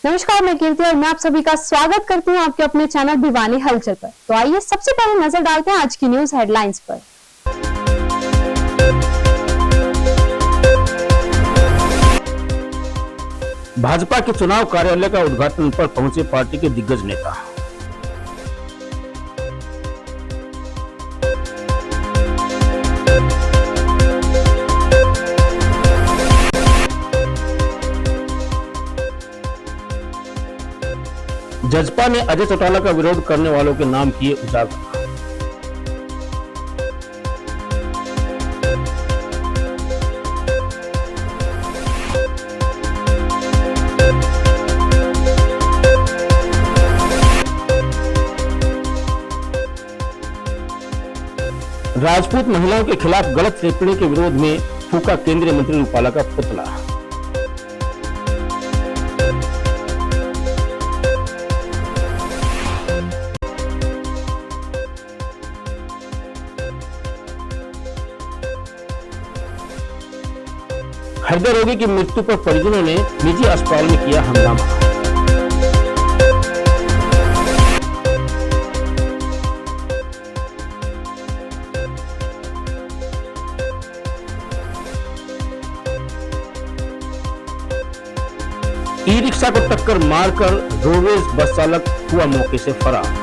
नमस्कार, मैं कीर्ति और मैं आप सभी का स्वागत करती हूँ आपके अपने चैनल भिवानी हलचल पर। तो आइए सबसे पहले नजर डालते हैं आज की न्यूज हेडलाइंस पर। भाजपा के चुनाव कार्यालय का उद्घाटन पर पहुंचे पार्टी के दिग्गज नेता। जजपा ने अजय चौटाला का विरोध करने वालों के नाम किए उजागर। राजपूत महिलाओं के खिलाफ गलत टिप्पणी के विरोध में फूका केंद्रीय मंत्री रूपाला का पुतला। हृदय रोगी की मृत्यु पर परिजनों ने निजी अस्पताल में किया हंगामा। ई रिक्शा को टक्कर मारकर रोडवेज बस चालक हुआ मौके से फरार।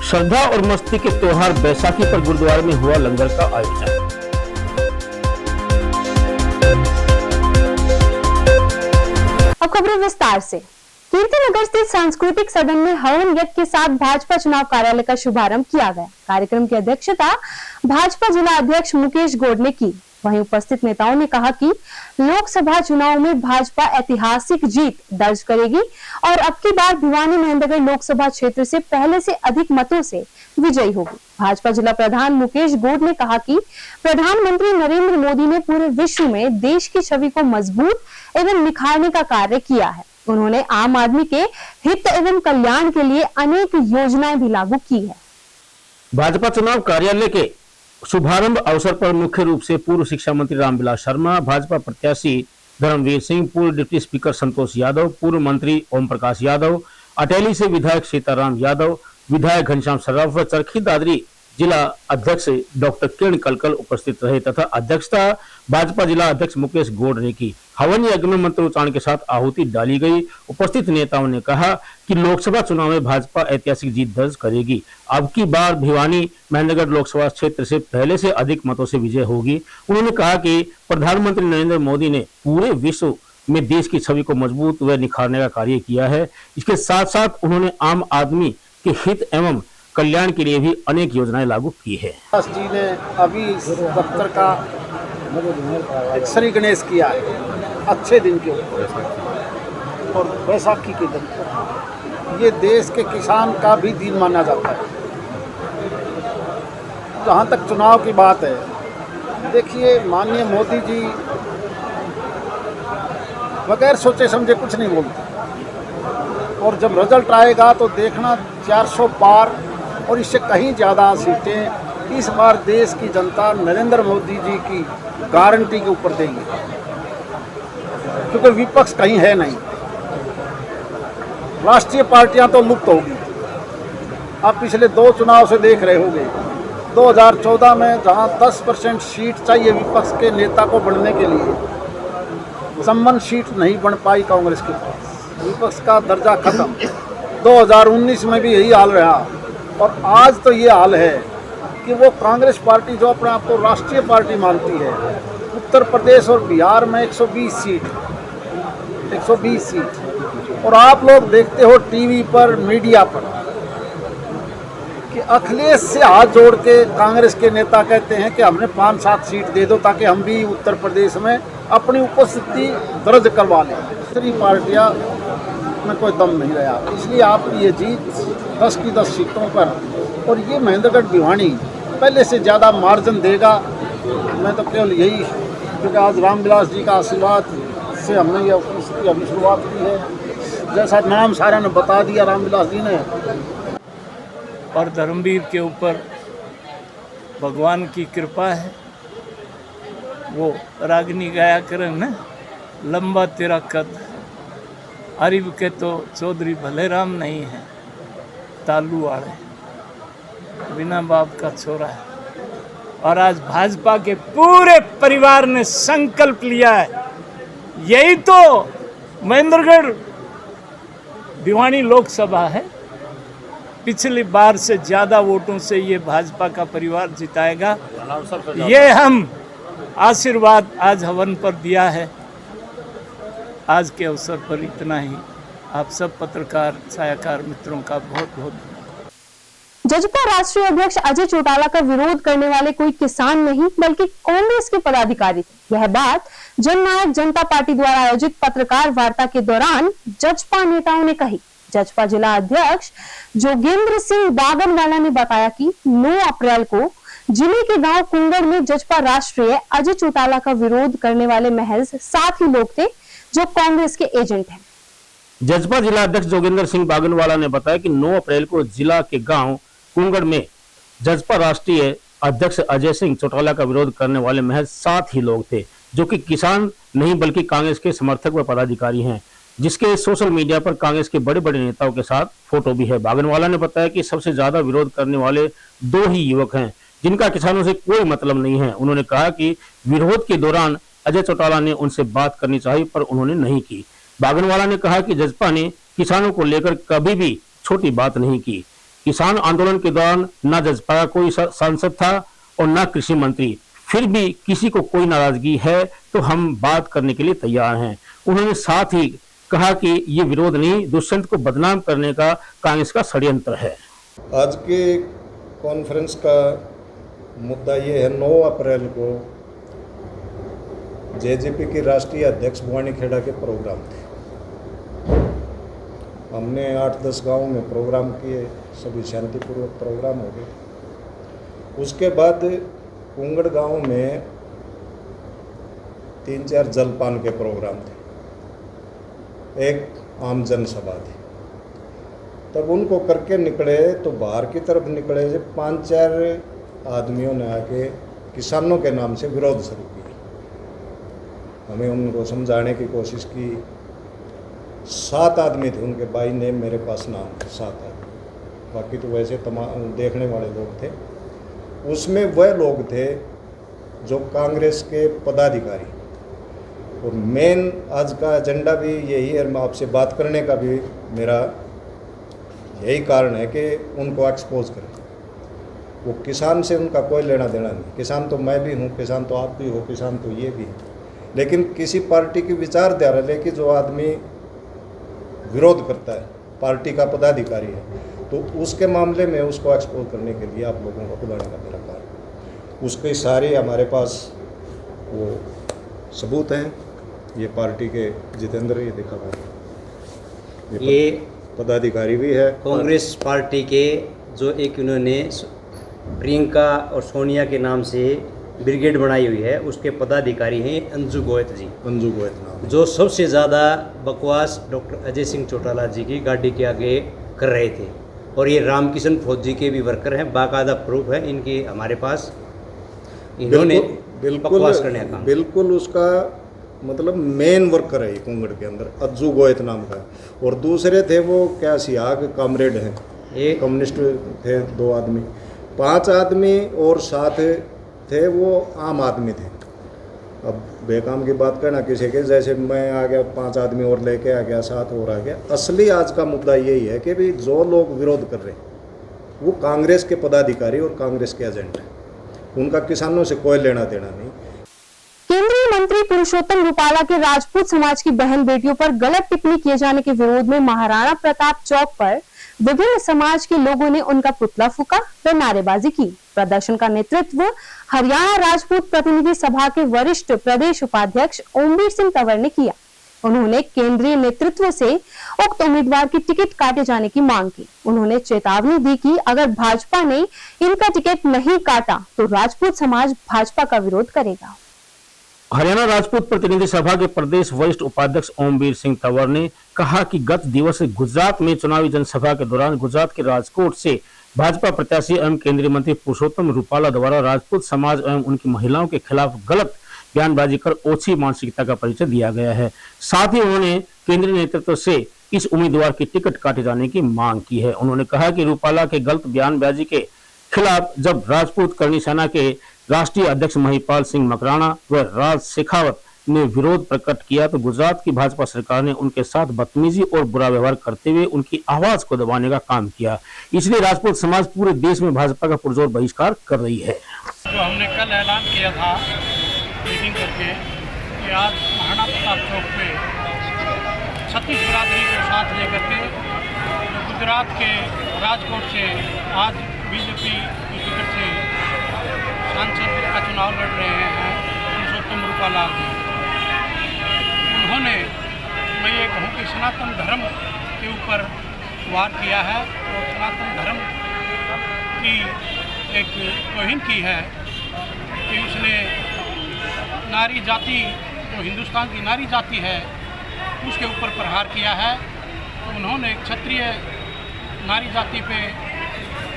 श्रद्धा और मस्ती के त्योहार बैसाखी पर गुरुद्वारे में हुआ लंगर का आयोजन। अब खबरें विस्तार से। कीर्तिनगर स्थित सांस्कृतिक सदन में हवन यज्ञ के साथ भाजपा चुनाव कार्यालय का शुभारंभ किया गया। कार्यक्रम की अध्यक्षता भाजपा जिला अध्यक्ष मुकेश गौड़ ने की। वहीं उपस्थित नेताओं ने कहा कि लोकसभा चुनाव में भाजपा ऐतिहासिक जीत दर्ज करेगी और अब की बार भिवानी महेंद्रगढ़ लोकसभा क्षेत्र से पहले से अधिक मतों से विजयी होगी। भाजपा जिला प्रधान मुकेश गौड़ ने कहा कि प्रधानमंत्री नरेंद्र मोदी ने पूरे विश्व में देश की छवि को मजबूत एवं निखारने का कार्य किया है। उन्होंने आम आदमी के हित एवं कल्याण के लिए अनेक योजनाएं भी लागू की है। भाजपा चुनाव कार्यालय के शुभारंभ अवसर पर मुख्य रूप से पूर्व शिक्षा मंत्री रामविलास शर्मा, भाजपा प्रत्याशी धर्मवीर सिंह, पूर्व डिप्टी स्पीकर संतोष यादव, पूर्व मंत्री ओम प्रकाश यादव, अटेली से विधायक सीताराम यादव, विधायक घनश्याम सर्राफ व चरखी दादरी जिला अध्यक्ष डॉक्टर किरण कलकल उपस्थित रहे तथा अध्यक्षता भाजपा जिला अध्यक्ष मुकेश गौड़ ने की। हवन यज्ञ में मंत्रोच्चारण के साथ आहुति डाली गई। उपस्थित नेताओं ने कहा कि लोकसभा चुनाव में भाजपा ऐतिहासिक जीत दर्ज करेगी। अब की बार भिवानी महेंद्रगढ़ लोकसभा क्षेत्र से पहले से अधिक मतों से विजय होगी। उन्होंने कहा कि प्रधानमंत्री नरेंद्र मोदी ने पूरे विश्व में देश की छवि को मजबूत व निखारने का कार्य किया है। इसके साथ साथ उन्होंने आम आदमी के हित एवं कल्याण के लिए भी अनेक योजनाएं लागू की है। जी ने अभी दफ्तर का एक श्री गणेश किया है अच्छे दिन के ऊपर और बैसाखी के दिन पर। ये देश के किसान का भी दिन माना जाता है। जहाँ तक चुनाव की बात है, देखिए माननीय मोदी जी बगैर सोचे समझे कुछ नहीं बोलते और जब रिजल्ट आएगा तो देखना 400 पार और इससे कहीं ज़्यादा सीटें इस बार देश की जनता नरेंद्र मोदी जी की गारंटी के ऊपर देंगे, क्योंकि विपक्ष कहीं है नहीं। राष्ट्रीय पार्टियां तो लुप्त होगी। आप पिछले 2 चुनाव से देख रहे होंगे। 2014 में जहां 10% सीट चाहिए विपक्ष के नेता को बढ़ने के लिए, संबंध सीट नहीं बन पाई कांग्रेस के पास। विपक्ष का दर्जा खत्म। 2019 में भी यही हाल रहा और आज तो ये हाल है कि वो कांग्रेस पार्टी जो अपने आप को राष्ट्रीय पार्टी मानती है, उत्तर प्रदेश और बिहार में 120 सीट और आप लोग देखते हो टीवी पर, मीडिया पर कि अखिलेश से हाथ जोड़ के कांग्रेस के नेता कहते हैं कि हमने 5-7 सीट दे दो ताकि हम भी उत्तर प्रदेश में अपनी उपस्थिति दर्ज करवा लें। दूसरी पार्टियां में कोई दम नहीं रहा, इसलिए आपकी ये जीत 10 की 10 सीटों पर और ये महेंद्रगढ़ भिवानी पहले से ज़्यादा मार्जिन देगा। मैं तो केवल यही, क्योंकि आज रामविलास जी का आशीर्वाद से हमने ये उसकी अभी शुरुआत की है। जैसा नाम सारा ने बता दिया रामविलास जी ने। और धर्मवीर के ऊपर भगवान की कृपा है। वो रागनी गाया करें न, लंबा तेरा कद, अरिब के तो चौधरी भले राम नहीं है, तालू वाले बिना बाप का छोरा है। और आज भाजपा के पूरे परिवार ने संकल्प लिया है, यही तो महेंद्रगढ़ भिवानी लोकसभा है, पिछली बार से ज्यादा वोटों से ये भाजपा का परिवार जिताएगा। ये हम आशीर्वाद आज हवन पर दिया है। आज के अवसर पर इतना ही। आप सब पत्रकार छायाकार मित्रों का बहुत बहुत जजपा राष्ट्रीय अध्यक्ष अजय चौटाला का विरोध करने वाले कोई किसान नहीं बल्कि कांग्रेस के पदाधिकारी थे। यह बात जननायक जनता पार्टी द्वारा आयोजित पत्रकार वार्ता के दौरान जजपा नेताओं ने कही। जजपा जिला अध्यक्ष जोगेंद्र सिंह बागनवाला ने बताया कि 9 अप्रैल को जिले के गांव कुंगड़ में जजपा राष्ट्रीय अजय चौटाला का विरोध करने वाले महज 7 ही लोग थे जो कांग्रेस के एजेंट हैं। जजपा जिला अध्यक्ष जोगेंद्र सिंह बागनवाला ने बताया कि 9 अप्रैल को जिला के गांव कुंगड़ में जजपा राष्ट्रीय अध्यक्ष अजय सिंह चौटाला का विरोध करने वाले महज 7 ही लोग थे, जो कि किसान नहीं बल्कि कांग्रेस के समर्थक व पदाधिकारी हैं, जिसके सोशल मीडिया पर कांग्रेस के बड़े बड़े नेताओं के साथ फोटो भी है। बागनवाला ने बताया कि सबसे ज्यादा विरोध करने वाले 2 ही युवक हैं, जिनका किसानों से कोई मतलब नहीं है। उन्होंने कहा कि विरोध के दौरान अजय चौटाला ने उनसे बात करनी चाहिए पर उन्होंने नहीं की। बागनवाला ने कहा कि जजपा ने किसानों को लेकर कभी भी छोटी बात नहीं की। किसान आंदोलन के दौरान न जजपा का कोई सांसद था और न कृषि मंत्री, फिर भी किसी को कोई नाराजगी है तो हम बात करने के लिए तैयार हैं। उन्होंने साथ ही कहा कि ये विरोध नहीं, दुष्यंत को बदनाम करने का कांग्रेस का षड्यंत्र है। आज के कॉन्फ्रेंस का मुद्दा ये है, 9 अप्रैल को जेजेपी के राष्ट्रीय अध्यक्ष भवानी खेड़ा के प्रोग्राम थे। हमने 8-10 गांव में प्रोग्राम किए, सभी शांतिपूर्वक प्रोग्राम हो गए। उसके बाद कुंगड़ गांव में 3-4 जलपान के प्रोग्राम थे, एक आम जनसभा थी। तब उनको करके निकले तो बाहर की तरफ निकले, जब 5-4 आदमियों ने आके किसानों के नाम से विरोध शुरू किया। हमें उनको समझाने की कोशिश की। 7 आदमी थे, उनके भाई ने मेरे पास नाम 7 आदमी, बाकी तो वैसे तमाम देखने वाले लोग थे। उसमें वह लोग थे जो कांग्रेस के पदाधिकारी, और मेन आज का एजेंडा भी यही है, मैं आपसे बात करने का भी मेरा यही कारण है कि उनको एक्सपोज करें। वो किसान से उनका कोई लेना देना नहीं। किसान तो मैं भी हूँ, किसान तो आप भी हो, किसान तो ये भी है। लेकिन किसी पार्टी की विचारधारा लेके जो आदमी विरोध करता है, पार्टी का पदाधिकारी है, तो उसके मामले में उसको एक्सपोज करने के लिए आप लोगों को बुलाने का मेरा कारण। उसके सारे हमारे पास वो सबूत हैं। ये पार्टी के जितेंद्र, ये देखा हुआ ये पदाधिकारी भी है कांग्रेस पार्टी के, जो एक इन्होंने प्रियंका और सोनिया के नाम से ब्रिगेड बनाई हुई है, उसके पदाधिकारी हैं अंजू गोयत जी। अंजू गोयत नाम, जो सबसे ज़्यादा बकवास डॉक्टर अजय सिंह चौटाला जी की गाड़ी के आगे कर रहे थे। और ये रामकिशन फौजी के भी वर्कर हैं, बाकायदा प्रूफ है इनकी हमारे पास। इन्होंने बकवास करने का काम, बिल्कुल उसका मतलब मेन वर्कर है कुंगड़ के अंदर, अज्जू गोयत नाम का। और दूसरे थे वो क्या सियाग कामरेड हैं, एक कम्युनिस्ट थे 2 आदमी, 5 आदमी, और साथ थे वो आम आदमी थे। अब बेकाम की बात करना किसी के, जैसे मैं आ गया 5 आदमी और लेके आ गया, 7 और आ गया। असली आज का मुद्दा यही है कि भी जो लोग विरोध कर रहे हैं वो कांग्रेस के पदाधिकारी और कांग्रेस के एजेंट हैं, उनका किसानों से कोई लेना देना नहीं। केंद्रीय मंत्री पुरुषोत्तम रूपाला के राजपूत समाज की बहन बेटियों पर गलत टिप्पणी किए जाने के विरोध में महाराणा प्रताप चौक पर विभिन्न समाज के लोगों ने उनका पुतला फूंका व नारेबाजी की। प्रदर्शन का नेतृत्व हरियाणा राजपूत प्रतिनिधि सभा के वरिष्ठ प्रदेश उपाध्यक्ष ओमवीर सिंह तंवर ने किया। उन्होंने केंद्रीय नेतृत्व से उक्त उम्मीदवार की टिकट काटे जाने की मांग की। उन्होंने चेतावनी दी कि अगर भाजपा ने इनका टिकट नहीं काटा तो राजपूत समाज भाजपा का विरोध करेगा। हरियाणा राजपूत प्रतिनिधि सभा के प्रदेश वरिष्ठ उपाध्यक्ष ओमवीर सिंह तंवर ने कहा कि गत दिवस गुजरात में चुनावी जनसभा के दौरान गुजरात के राजकोट से भाजपा प्रत्याशी एवं केंद्रीय मंत्री पुरुषोत्तम रूपाला द्वारा राजपूत समाज एवं उनकी महिलाओं के खिलाफ गलत बयानबाजी कर ओछी मानसिकता का परिचय दिया गया है। साथ ही उन्होंने केंद्रीय नेतृत्व से इस उम्मीदवार की टिकट काटे जाने की मांग की है। उन्होंने कहा कि रूपाला के गलत बयानबाजी के खिलाफ जब राजपूत करनी सेना के राष्ट्रीय अध्यक्ष महिपाल सिंह मकराना व राज शेखावत ने विरोध प्रकट किया तो गुजरात की भाजपा सरकार ने उनके साथ बदतमीजी और बुरा व्यवहार करते हुए उनकी आवाज को दबाने का काम किया। इसलिए राजपूत समाज पूरे देश में भाजपा का पुरजोर बहिष्कार कर रही है। तो हमने कल ऐलान किया था मीटिंग करके कि आज महाराणा प्रताप चौक पे छत्तीस बिरादरी को साथ लेकर के गुजरात के राजकोट से आज बीजेपी की टिकट से सांसद का चुनाव लड़ रहे हैं पुरुषोत्तम रूपाला जी। उन्होंने, मैं ये कहूँ कि सनातन धर्म के ऊपर वार किया है और सनातन धर्म की एक तौहीन की है कि उसने नारी जाति, जो हिंदुस्तान की नारी जाति है, उसके ऊपर प्रहार किया है। तो उन्होंने क्षत्रिय नारी जाति पे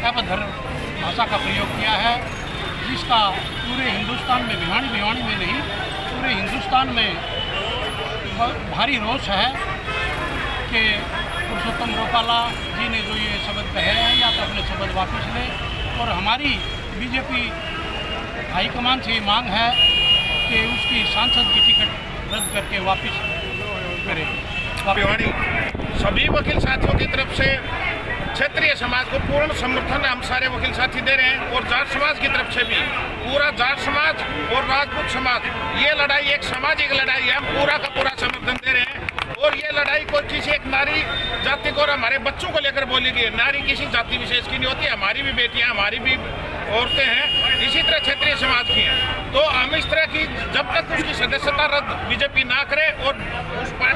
अभद्र भाषा का प्रयोग किया है, जिसका पूरे हिंदुस्तान में, भिवानी में नहीं, पूरे हिंदुस्तान में भारी रोष है कि पुरुषोत्तम रूपाला जी ने जो ये शब्द कहे हैं या तो अपने शब्द वापस लें। और हमारी बीजेपी हाईकमान से ये मांग है कि उसकी सांसद की टिकट रद्द करके वापस करें। भिवानी सभी वकील साथियों की तरफ से क्षेत्रीय समाज को पूर्ण समर्थन हम सारे वकील साथी दे रहे हैं और जाट समाज की तरफ से भी पूरा जाट समाज और राजपूत समाज, ये लड़ाई एक सामाजिक लड़ाई है, हम पूरा का पूरा समर्थन दे रहे हैं। और ये लड़ाई कोई किसी एक नारी जाति को और हमारे बच्चों को लेकर बोली गई है। नारी किसी जाति विशेष की नहीं होती, हमारी भी बेटियां, हमारी भी औरतें हैं, इसी तरह क्षेत्रीय समाज की हैं। तो हम इस तरह की जब तक उसकी सदस्यता रद्द बीजेपी ना करे और उस पर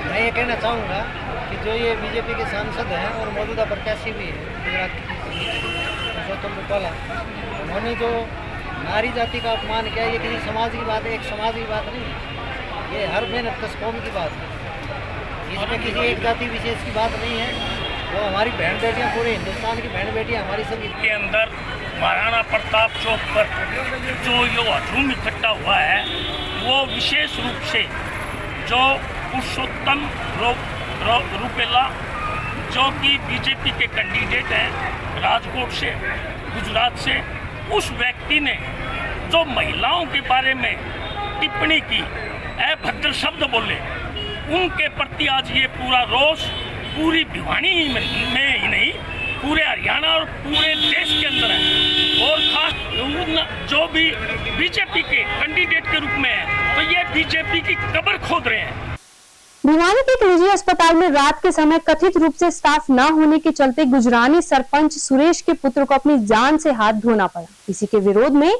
मैं ये कहना चाहूँगा कि जो ये बीजेपी के सांसद हैं और मौजूदा प्रत्याशी भी हैं गुजरात की पुरुषोत्तम रूपाला, उन्होंने जो नारी जाति का अपमान किया, ये किसी समाज की बात है, एक समाज की बात नहीं है, ये हर बहन कौम की बात है। इसमें किसी एक जाति विशेष की बात नहीं है। वो हमारी बहन बेटियाँ, पूरे हिंदुस्तान की बहन बेटियाँ हमारी सभी के अंदर महाराणा प्रताप चौक पर जो ये हजूम इकट्ठा हुआ है, वो विशेष रूप से जो पुरुषोत्तम रूपाला जो कि बीजेपी के कैंडिडेट हैं राजकोट से, गुजरात से, उस व्यक्ति ने जो महिलाओं के बारे में टिप्पणी की, अभद्र शब्द बोले, उनके प्रति आज ये पूरा रोष पूरी भिवानी में ही नहीं, पूरे हरियाणा और पूरे देश के अंदर है। और खास जो भी बीजेपी के कैंडिडेट के रूप में है, तो ये बीजेपी की कब्र खोद रहे हैं। भिवानी के एक निजी अस्पताल में रात के समय कथित रूप से स्टाफ न होने के चलते गुजरानी सरपंच सुरेश के पुत्र को अपनी जान से हाथ धोना पड़ा। इसी के विरोध में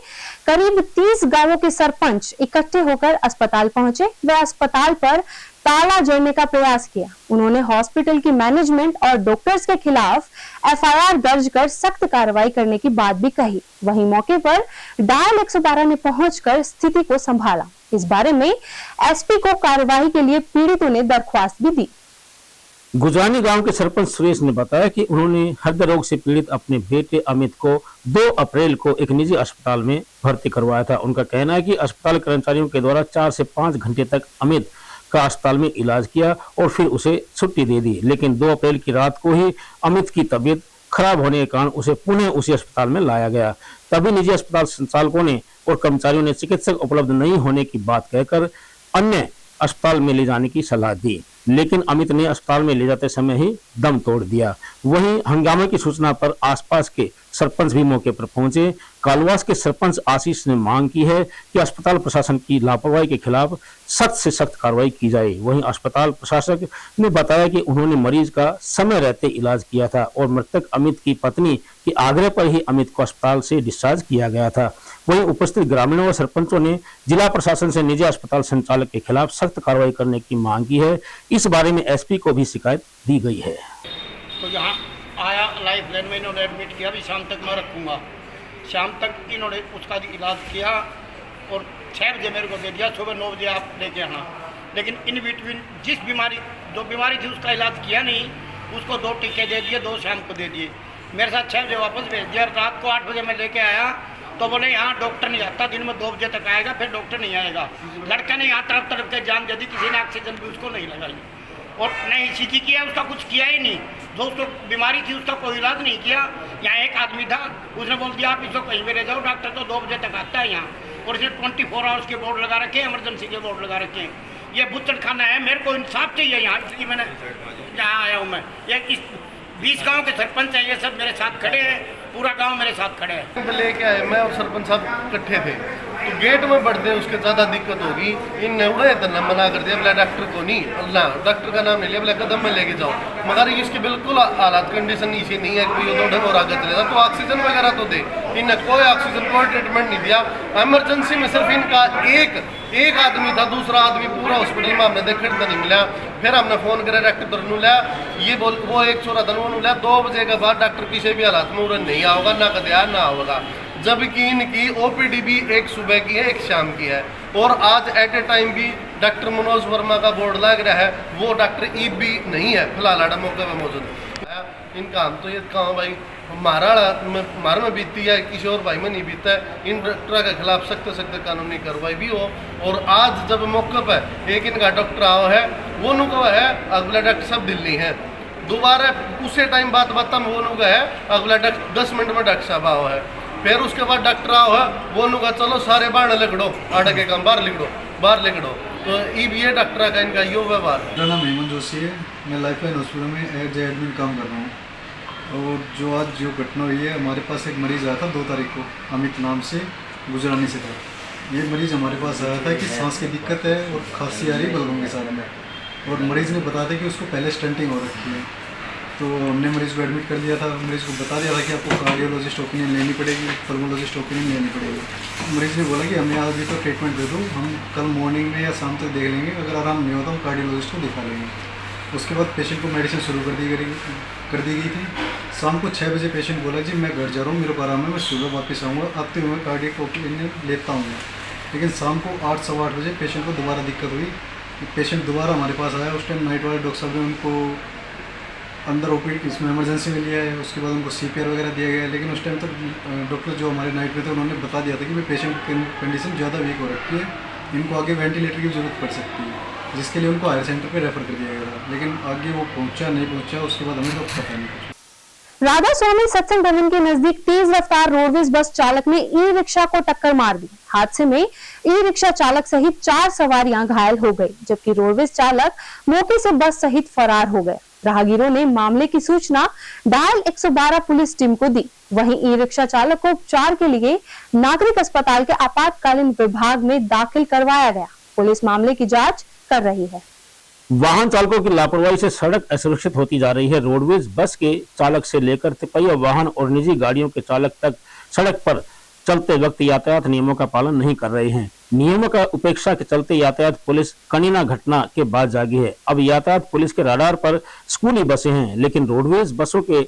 करीब 30 गांवों के सरपंच इकट्ठे होकर अस्पताल पहुंचे व अस्पताल पर ताला जड़ने का प्रयास किया। उन्होंने हॉस्पिटल की मैनेजमेंट और डॉक्टर्स के खिलाफ एफआईआर दर्ज कर सख्त कार्रवाई करने की बात भी कही। वहीं मौके पर डायल 112 ने पहुंचकर स्थिति को संभाला। इस बारे में एसपी को कार्रवाई के लिए पीड़ितों ने दरख्वास्त भी दी। गुजरानी गांव के सरपंच सुरेश ने बताया कि उन्होंने हृदय रोग से पीड़ित अपने बेटे अमित को 2 अप्रैल को एक निजी अस्पताल में भर्ती करवाया था। उनका कहना है कि अस्पताल कर्मचारियों के द्वारा 4 से 5 घंटे तक अमित का अस्पताल में इलाज किया और फिर उसे छुट्टी दे दी, लेकिन 2 अप्रैल की रात को ही अमित की तबीयत खराब होने के कारण उसे पुनः उसी अस्पताल में लाया गया। तभी निजी अस्पताल संचालकों ने और कर्मचारियों ने चिकित्सक उपलब्ध नहीं होने की बात कहकर अन्य अस्पताल में ले जाने की सलाह दी, लेकिन अमित ने अस्पताल में ले जाते समय ही दम तोड़ दिया। वहीं हंगामे की सूचना पर आसपास के सरपंच भी मौके पर पहुंचे। कालवास के सरपंच आशीष ने मांग की है कि अस्पताल प्रशासन की लापरवाही के खिलाफ सख्त से सख्त कार्रवाई की जाए। वहीं अस्पताल प्रशासक ने बताया कि उन्होंने मरीज का समय रहते इलाज किया था और मृतक अमित की पत्नी के आग्रह पर ही अमित को अस्पताल से डिस्चार्ज किया गया था। वहीं उपस्थित ग्रामीणों व सरपंचों ने जिला प्रशासन से निजी अस्पताल संचालक के खिलाफ सख्त कार्रवाई करने की मांग की है। इस बारे में एसपी को भी शिकायत दी गई है। तो यहाँ आया, लाइफ लाइन में इन्होंने एडमिट किया, भी शाम तक मैं रखूँगा। शाम तक इन्होंने उसका इलाज किया और 6 बजे मेरे को दे दिया, सुबह 9 बजे आप लेके आना। लेकिन इन बिटवीन जो बीमारी थी उसका इलाज किया नहीं, उसको 2 टीके दे दिए, 2 शाम को दे दिए। मेरे साथ 6 बजे वापस भेज दिया। रात को 8 बजे मैं लेके आया तो बोले यहाँ डॉक्टर नहीं आता, दिन में 2 बजे तक आएगा, फिर डॉक्टर नहीं आएगा। लड़का ने यहाँ तरफ के जान दे दी, किसी ने ऑक्सीजन भी उसको नहीं लगाई और नहीं CT किया, उसका कुछ किया ही नहीं। जो उसको बीमारी थी उसका कोई इलाज नहीं किया। यहाँ एक आदमी था, उसने बोल दिया आप इसको कहीं भी ले जाओ, डॉक्टर तो 2 बजे तक आता है यहाँ। और इसने 24 आवर्स के बोर्ड लगा रखे हैं, इमरजेंसी के बोर्ड लगा रखे हैं। ये बुच्चड़ खाना है, मेरे को इंसाफ चाहिए यहाँ, इसलिए मैंने यहाँ आया हूँ। मैं ये इस 20 गाँव के सरपंच हैं, ये सब मेरे साथ खड़े हैं, पूरा गांव मेरे साथ खड़े हैं। लेके आए, मैं और सरपंच साहब इकट्ठे थे, तो गेट में बढ़ते उसके ज़्यादा दिक्कत होगी। इनने उड़े तो मना कर दिया, बोला डॉक्टर को नहीं, अल्लाह डॉक्टर का नाम नहीं लिया, बोला कदम में लेके जाओ। मगर इसकी बिल्कुल हालात कंडीशन इसी नहीं है कि ये 2 ढंग और आगे चलेगा, तो ऑक्सीजन वगैरह तो दे। इनने कोई ऑक्सीजन कोई ट्रीटमेंट नहीं दिया। इमरजेंसी में सिर्फ इनका एक आदमी था, दूसरा आदमी पूरा हॉस्पिटल में हमने देखने तो नहीं मिला। फिर हमने फ़ोन करा डॉक्टर नू लिया, ये बोल वो एक छोरा था वो लिया। 2 बजे के बाद डॉक्टर किसी भी हालात में उड़न नहीं आओगा, ना कदया ना होगा। जबकि इनकी OPD भी एक सुबह की है, एक शाम की है। और आज एट ए टाइम भी डॉक्टर मनोज वर्मा का बोर्ड लग रहा है, वो डॉक्टर ईब भी नहीं है फिलहाल आड़ा मौके पर मौजूद। इनका हम तो ये कहाँ भाई हमारे में बीतती है, किसी और भाई में नहीं बीतता है। इन डॉक्टर के खिलाफ सख्त कानूनी कार्रवाई भी हो। और आज जब मौके पर एक इनका डॉक्टर आओ है, वो नुका है अगला डॉक्टर सब दिल्ली है, दोबारा उसी टाइम बात में वो नुका है अगला 10 मिनट में डॉक्टर साहब आओ है। फिर उसके बाद डॉक्टर आओ है, वो नुका चलो सारे बाहर लिखड़ो, आड़े के काम बाहर लिखड़ो। तो ये डॉक्टर का इनका यो व्यवहार। मेरा नाम हेमंत जोशी है, मैं लाइफलाइन हॉस्पिटल में एज एडमिन काम कर रहा हूँ। और जो घटना हुई है, हमारे पास एक मरीज़ आया था 2 तारीख को, अमित नाम से, गुजरानी से था। ये मरीज़ हमारे पास आया था कि सांस की दिक्कत है और खांसी आ रही है बलगम के सारे में। और मरीज़ ने बताया था कि उसको पहले स्टंटिंग हो रखी है। तो हमने मरीज़ को एडमिट कर दिया था। मरीज़ को बता दिया था कि आपको कार्डियोलॉजिस्ट ओपिनियन लेनी पड़ेगी, पल्मोलॉजिस्ट ओपिनियन लेनी पड़ेगी। मरीज़ ने बोला कि हमें आज भी तो ट्रीटमेंट दे दो, हम कल मॉर्निंग में या शाम तक देख लेंगे, अगर आराम नहीं होता हम कार्डियोलॉजिस्ट को दिखा लेंगे। उसके बाद पेशेंट को मेडिसिन शुरू कर दी गई थी। शाम को 6 बजे पेशेंट बोला जी मैं घर जा रहा हूँ, मेरे को आराम है, मैं सुबह वापस आऊँगा, आते हुए कार्डियक ओपिनियन लेता हूँ। लेकिन शाम को 8 सवा 8 बजे पेशेंट को दोबारा दिक्कत हुई। पेशेंट दोबारा हमारे पास आया। उस टाइम नाइट वाले डॉक्टर साहब ने उनको अंदर OPD इसमें इमरजेंसी में लिया है। उसके बाद उनको CPR वगैरह दिया गया। लेकिन उस टाइम तक डॉक्टर जो हमारे नाइट में थे उन्होंने बता दिया था कि भाई पेशेंट की कंडीशन ज़्यादा वीक हो रखी है, इनको आगे वेंटिलेटर की ज़रूरत पड़ सकती है, जिसके लिए उनको हायर सेंटर पे रेफर कर दिया गया था। लेकिन आगे वो पहुंचा नहीं पहुंचा, उसके बाद हमें तो पता नहीं। राधा स्वामी सत्संग भवन के नजदीक तेज रफ्तार रोडवेज बस चालक ने ई-रिक्शा को टक्कर मार दी। हादसे में ई-रिक्शा चालक सहित 4 सवारियां घायल हो गई, जबकि रोडवेज चालक मौके से बस सहित फरार हो गए। राहगीरों ने मामले की सूचना डायल 112 पुलिस टीम को दी। वहीं ई-रिक्शा चालक को उपचार के लिए नागरिक अस्पताल के आपातकालीन विभाग में दाखिल करवाया गया। पुलिस मामले की जाँच कर रही है। वाहन चालकों की लापरवाही से सड़क असुरक्षित होती जा रही है। रोडवेज बस के चालक से लेकर तिपहिया वाहन और निजी गाड़ियों के चालक तक सड़क पर चलते वक्त यातायात नियमों का पालन नहीं कर रहे हैं। नियमों का उपेक्षा के चलते यातायात पुलिस कनीना घटना के बाद जागी है। अब यातायात पुलिस के राडार पर स्कूली बसें हैं, लेकिन रोडवेज बसों के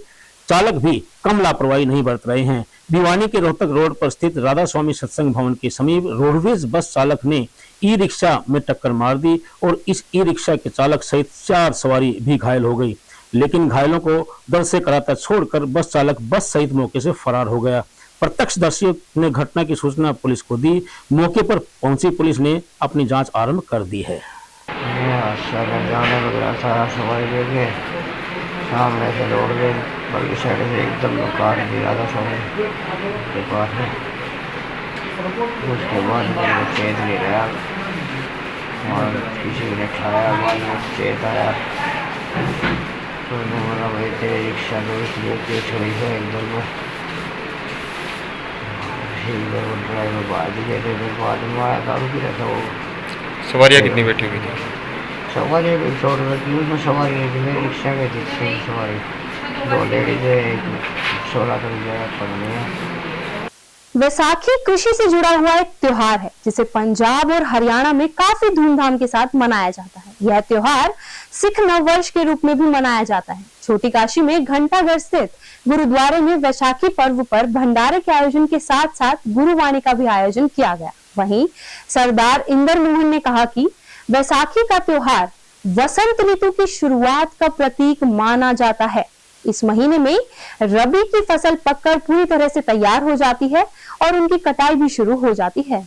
चालक भी कम लापरवाही नहीं बरत रहे हैं। भिवानी के रोहतक रोड पर स्थित राधा स्वामी सत्संग भवन के समीप रोडवेज बस चालक ने ई-रिक्शा में टक्कर मार दी और इस ई-रिक्शा के चालक सहित 4 सवारी भी घायल हो गई। लेकिन घायलों को दर से कराता छोड़कर बस चालक बस सहित मौके से फरार हो गया। प्रत्यक्षदर्शियों ने घटना की सूचना पुलिस को दी। मौके पर पहुंची पुलिस ने अपनी जांच आरंभ कर दी है। सामने से रोडवेज बल्कि साइड से एकदम कार भी राधा स्वामी के पास है। उसके बाद मुझे चेत नहीं रहा और किसी ने खाया, बाद में चेत आया तो बोला भाई तेरी रिक्शा में इसलिए के छोड़ी है एकदम ड्राइवर बाद गए थे। बाद में आया दारू पी रहा था वो। सवारियाँ कितनी बैठी हुई थी? सवारी भी 100 रुपये की उसमें सवारी नहीं थी, मेरी रिक्शा में थी 6 सवारी, 2 लेडीज है, 16 तक जगह पड़नी है। वैसाखी कृषि से जुड़ा हुआ एक त्योहार है जिसे पंजाब और हरियाणा में काफी धूमधाम के साथ मनाया जाता है। यह त्योहार सिख नववर्ष के रूप में भी मनाया जाता है। छोटी काशी में घंटाघर स्थित गुरुद्वारे में वैसाखी पर्व पर भंडारे के आयोजन के साथ साथ गुरुवाणी का भी आयोजन किया गया। वहीं सरदार इंदर मोहन ने कहा कि बैसाखी का त्योहार वसंत ऋतु की शुरुआत का प्रतीक माना जाता है। इस महीने में रबी की फसल पककर पूरी तरह से तैयार हो जाती है और उनकी कटाई भी शुरू हो जाती है।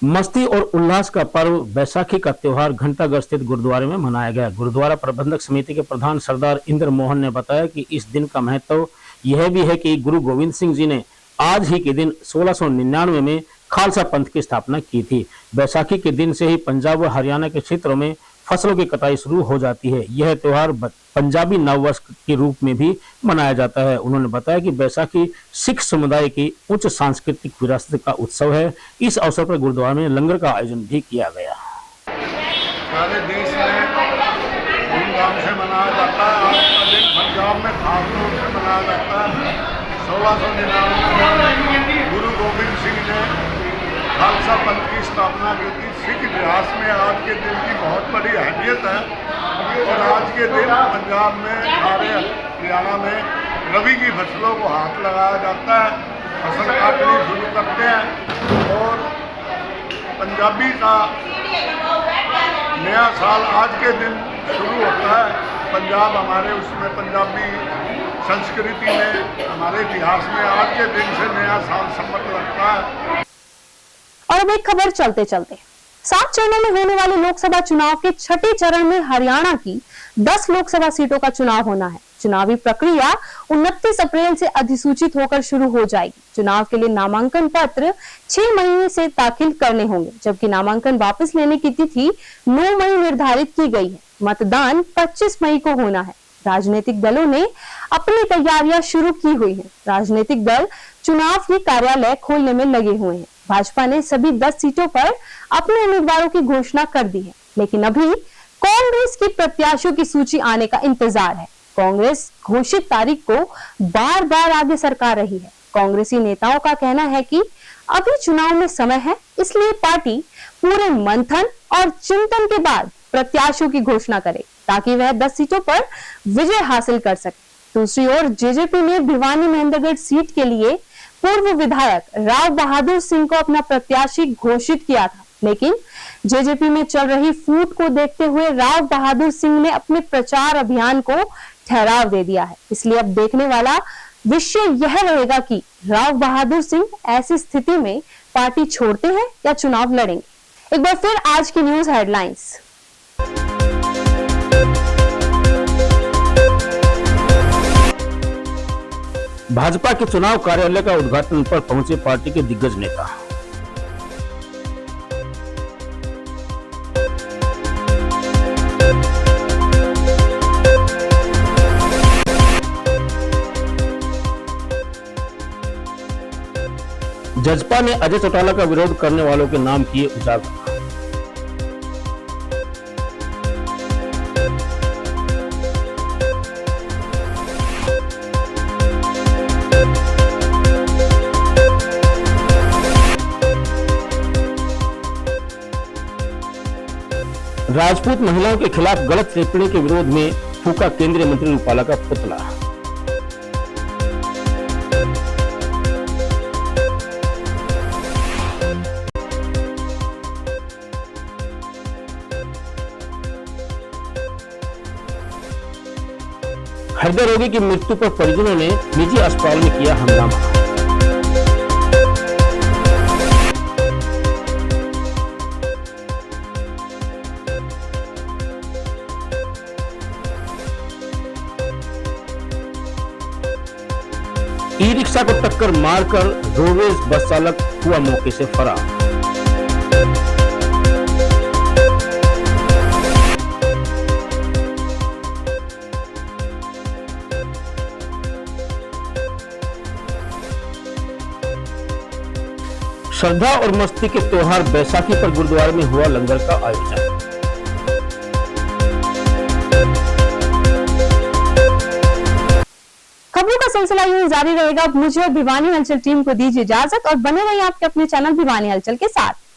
मस्ती और उल्लास का पर्व बैसाखी का त्योहार घंटाघर स्थित गुरुद्वारे में मनाया गया। गुरुद्वारा प्रबंधक समिति के प्रधान सरदार इंदर मोहन ने बताया कि इस दिन का महत्व यह भी है कि गुरु गोविंद सिंह जी ने आज ही के दिन 1699 में खालसा पंथ की स्थापना की थी। बैसाखी के दिन से ही पंजाब और हरियाणा के क्षेत्रों में फसलों की कटाई शुरू हो जाती है। यह त्योहार पंजाबी नववर्ष के रूप में भी मनाया जाता है। उन्होंने बताया कि बैसाखी सिख समुदाय की उच्च सांस्कृतिक विरासत का उत्सव है। इस अवसर पर गुरुद्वारा में लंगर का आयोजन भी किया गया। सारे देश में धूमधाम से मनाया जाता है। आज का दिन पंजाब में खासतौर से मनाया जाता है। 1699 में गुरु गोविंद सिंह ने खालसा पंथ की स्थापना की थी। सिख इतिहास में आज के दिन की बहुत बड़ी अहमियत है और आज के दिन पंजाब में सारे हरियाणा में रबी की फसलों को हाथ लगाया जाता है, फसल काटनी शुरू करते हैं और पंजाबी का नया साल आज के दिन शुरू होता है। पंजाब हमारे उसमें पंजाबी संस्कृति में हमारे इतिहास में आज के दिन से नया साल संबंध लगता है। और अब एक खबर चलते चलते 7 चरणों में होने वाले लोकसभा चुनाव के छठे चरण में हरियाणा की 10 लोकसभा सीटों का चुनाव होना है। चुनावी प्रक्रिया 29 अप्रैल से अधिसूचित होकर शुरू हो जाएगी। चुनाव के लिए नामांकन पत्र 6 मई से दाखिल करने होंगे, जबकि नामांकन वापस लेने की तिथि 9 मई निर्धारित की गई है। मतदान 25 मई को होना है। राजनीतिक दलों ने अपनी तैयारियां शुरू की हुई हैं। राजनीतिक दल चुनाव के कार्यालय खोलने में लगे हुए हैं। भाजपा ने सभी 10 सीटों पर अपने उम्मीदवारों की घोषणा कर दी है, लेकिन अभी कांग्रेस की प्रत्याशियों की सूची आने का इंतजार है। कांग्रेस घोषित तारीख को बार बार आगे सरका रही है। कांग्रेसी नेताओं का कहना है कि अभी चुनाव में समय है, इसलिए पार्टी पूरे मंथन और चिंतन के बाद प्रत्याशियों की घोषणा करे ताकि वह 10 सीटों पर विजय हासिल कर सके। दूसरी ओर जेजेपी ने भिवानी महेंद्रगढ़ सीट के लिए पूर्व विधायक राव बहादुर सिंह को अपना प्रत्याशी घोषित किया था, लेकिन जेजेपी में चल रही फूट को देखते हुए राव बहादुर सिंह ने अपने प्रचार अभियान को ठहराव दे दिया है। इसलिए अब देखने वाला विषय यह रहेगा कि राव बहादुर सिंह ऐसी स्थिति में पार्टी छोड़ते हैं या चुनाव लड़ेंगे। एक बार फिर आज की न्यूज हेडलाइंस। भाजपा के चुनाव कार्यालय का उद्घाटन पर पहुंचे पार्टी के दिग्गज नेता। जजपा ने अजय चौटाला का विरोध करने वालों के नाम किए उजागर। राजपूत महिलाओं के खिलाफ गलत टिप्पणी के विरोध में फूका केंद्रीय मंत्री रूपाला का पुतला। हृदय रोगी की मृत्यु पर परिजनों ने निजी अस्पताल में किया हंगामा। ई रिक्शा को टक्कर मारकर रोडवेज बस चालक हुआ मौके से फरार। श्रद्धा और मस्ती के त्योहार बैसाखी पर गुरुद्वारे में हुआ लंगर का आयोजन। खबरों का सिलसिला यूं जारी रहेगा। मुझे और भिवानी हलचल टीम को दीजिए इजाजत और बने रहिए आपके अपने चैनल भिवानी हलचल के साथ।